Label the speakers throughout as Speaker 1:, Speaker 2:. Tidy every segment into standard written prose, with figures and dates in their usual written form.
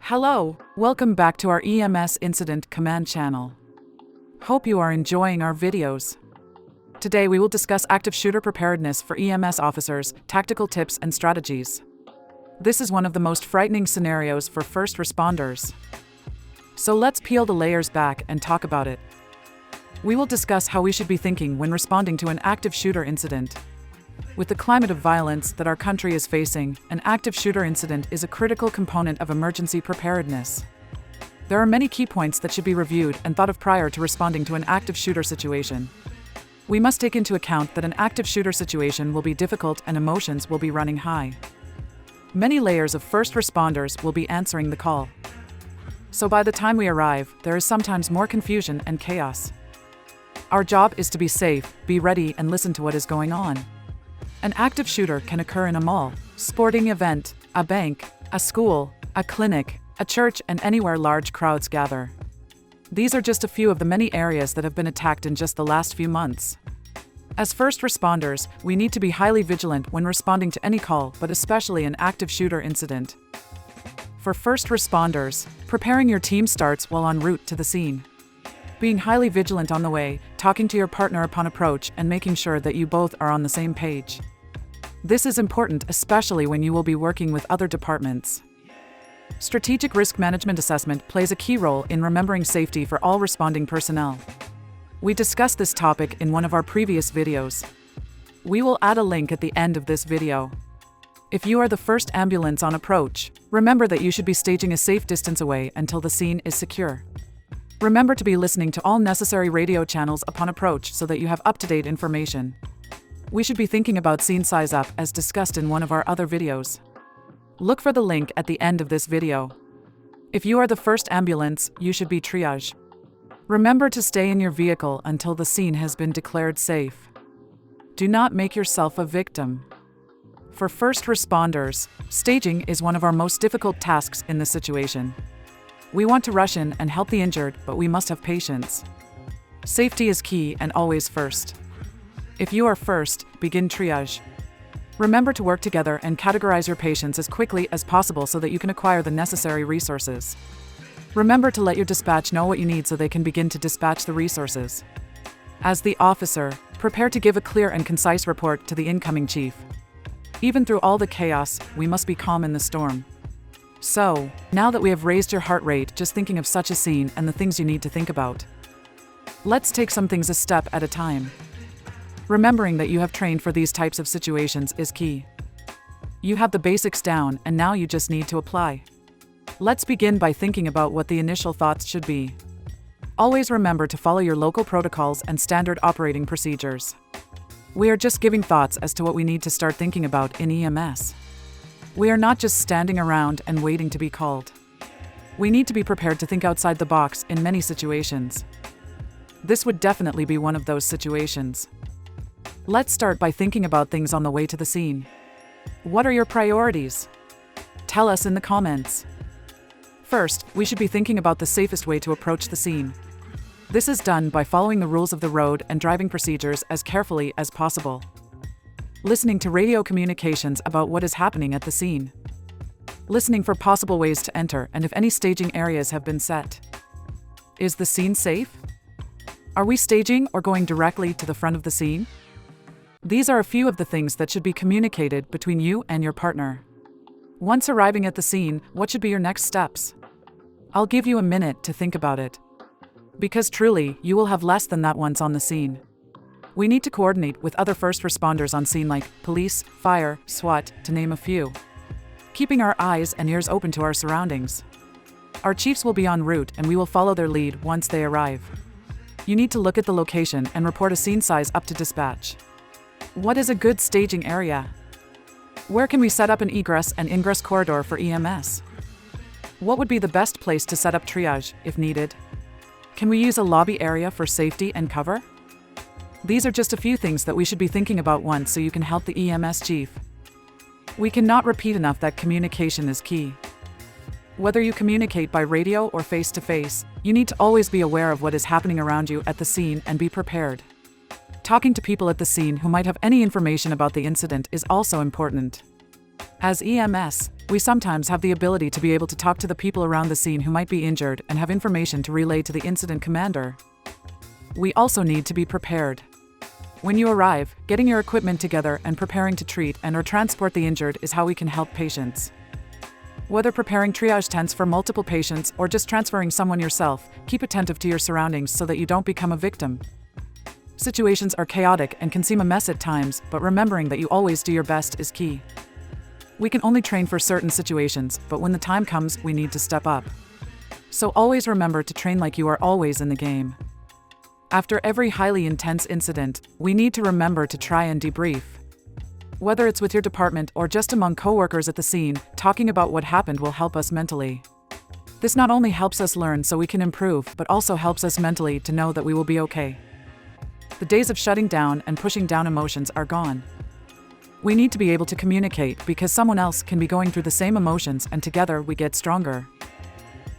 Speaker 1: Hello, welcome back to our EMS Incident Command channel. Hope you are enjoying our videos. Today we will discuss active shooter preparedness for EMS officers, tactical tips and strategies. This is one of the most frightening scenarios for first responders. So let's peel the layers back and talk about it. We will discuss how we should be thinking when responding to an active shooter incident. With the climate of violence that our country is facing, an active shooter incident is a critical component of emergency preparedness. There are many key points that should be reviewed and thought of prior to responding to an active shooter situation. We must take into account that an active shooter situation will be difficult and emotions will be running high. Many layers of first responders will be answering the call. So by the time we arrive, there is sometimes more confusion and chaos. Our job is to be safe, be ready, and listen to what is going on. An active shooter can occur in a mall, sporting event, a bank, a school, a clinic, a church, and anywhere large crowds gather. These are just a few of the many areas that have been attacked in just the last few months. As first responders, we need to be highly vigilant when responding to any call, but especially an active shooter incident. For first responders, preparing your team starts while en route to the scene. Being highly vigilant on the way, talking to your partner upon approach, and making sure that you both are on the same page. This is important, especially when you will be working with other departments. Strategic risk management assessment plays a key role in remembering safety for all responding personnel. We discussed this topic in one of our previous videos. We will add a link at the end of this video. If you are the first ambulance on approach, remember that you should be staging a safe distance away until the scene is secure. Remember to be listening to all necessary radio channels upon approach so that you have up-to-date information. We should be thinking about scene size up as discussed in one of our other videos. Look for the link at the end of this video. If you are the first ambulance, you should be triage. Remember to stay in your vehicle until the scene has been declared safe. Do not make yourself a victim. For first responders, staging is one of our most difficult tasks in this situation. We want to rush in and help the injured, but we must have patience. Safety is key and always first. If you are first, begin triage. Remember to work together and categorize your patients as quickly as possible so that you can acquire the necessary resources. Remember to let your dispatch know what you need so they can begin to dispatch the resources. As the officer, prepare to give a clear and concise report to the incoming chief. Even through all the chaos, we must be calm in the storm. So, now that we have raised your heart rate just thinking of such a scene and the things you need to think about, let's take some things a step at a time. Remembering that you have trained for these types of situations is key. You have the basics down and now you just need to apply. Let's begin by thinking about what the initial thoughts should be. Always remember to follow your local protocols and standard operating procedures. We are just giving thoughts as to what we need to start thinking about in EMS. We are not just standing around and waiting to be called. We need to be prepared to think outside the box in many situations. This would definitely be one of those situations. Let's start by thinking about things on the way to the scene. What are your priorities? Tell us in the comments. First, we should be thinking about the safest way to approach the scene. This is done by following the rules of the road and driving procedures as carefully as possible. Listening to radio communications about what is happening at the scene. Listening for possible ways to enter and if any staging areas have been set. Is the scene safe? Are we staging or going directly to the front of the scene? These are a few of the things that should be communicated between you and your partner. Once arriving at the scene, what should be your next steps? I'll give you a minute to think about it. Because truly, you will have less than that once on the scene. We need to coordinate with other first responders on scene like police, fire, SWAT, to name a few. Keeping our eyes and ears open to our surroundings. Our chiefs will be en route and we will follow their lead once they arrive. You need to look at the location and report a scene size up to dispatch. What is a good staging area? Where can we set up an egress and ingress corridor for EMS? What would be the best place to set up triage, if needed? Can we use a lobby area for safety and cover? These are just a few things that we should be thinking about once so you can help the EMS chief. We cannot repeat enough that communication is key. Whether you communicate by radio or face-to-face, you need to always be aware of what is happening around you at the scene and be prepared. Talking to people at the scene who might have any information about the incident is also important. As EMS, We sometimes have the ability to be able to talk to the people around the scene who might be injured and have information to relay to the incident commander. We also need to be prepared. When you arrive, getting your equipment together and preparing to treat and/or transport the injured is how we can help patients. Whether preparing triage tents for multiple patients or just transferring someone yourself, keep attentive to your surroundings so that you don't become a victim. Situations are chaotic and can seem a mess at times, but remembering that you always do your best is key. We can only train for certain situations, but when the time comes, we need to step up. So always remember to train like you are always in the game. After every highly intense incident, we need to remember to try and debrief. Whether it's with your department or just among coworkers at the scene, talking about what happened will help us mentally. This not only helps us learn so we can improve, but also helps us mentally to know that we will be okay. The days of shutting down and pushing down emotions are gone. We need to be able to communicate because someone else can be going through the same emotions, and together we get stronger.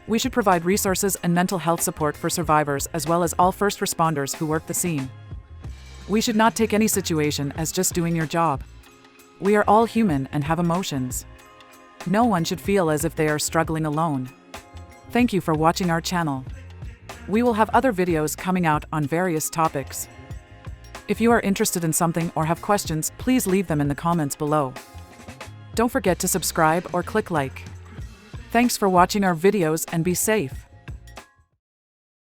Speaker 1: We should provide resources and mental health support for survivors as well as all first responders who work the scene. We should not take any situation as just doing your job. We are all human and have emotions. No one should feel as if they are struggling alone. Thank you for watching our channel. We will have other videos coming out on various topics. If you are interested in something or have questions, please leave them in the comments below. Don't forget to subscribe or click like. Thanks for watching our videos and be safe.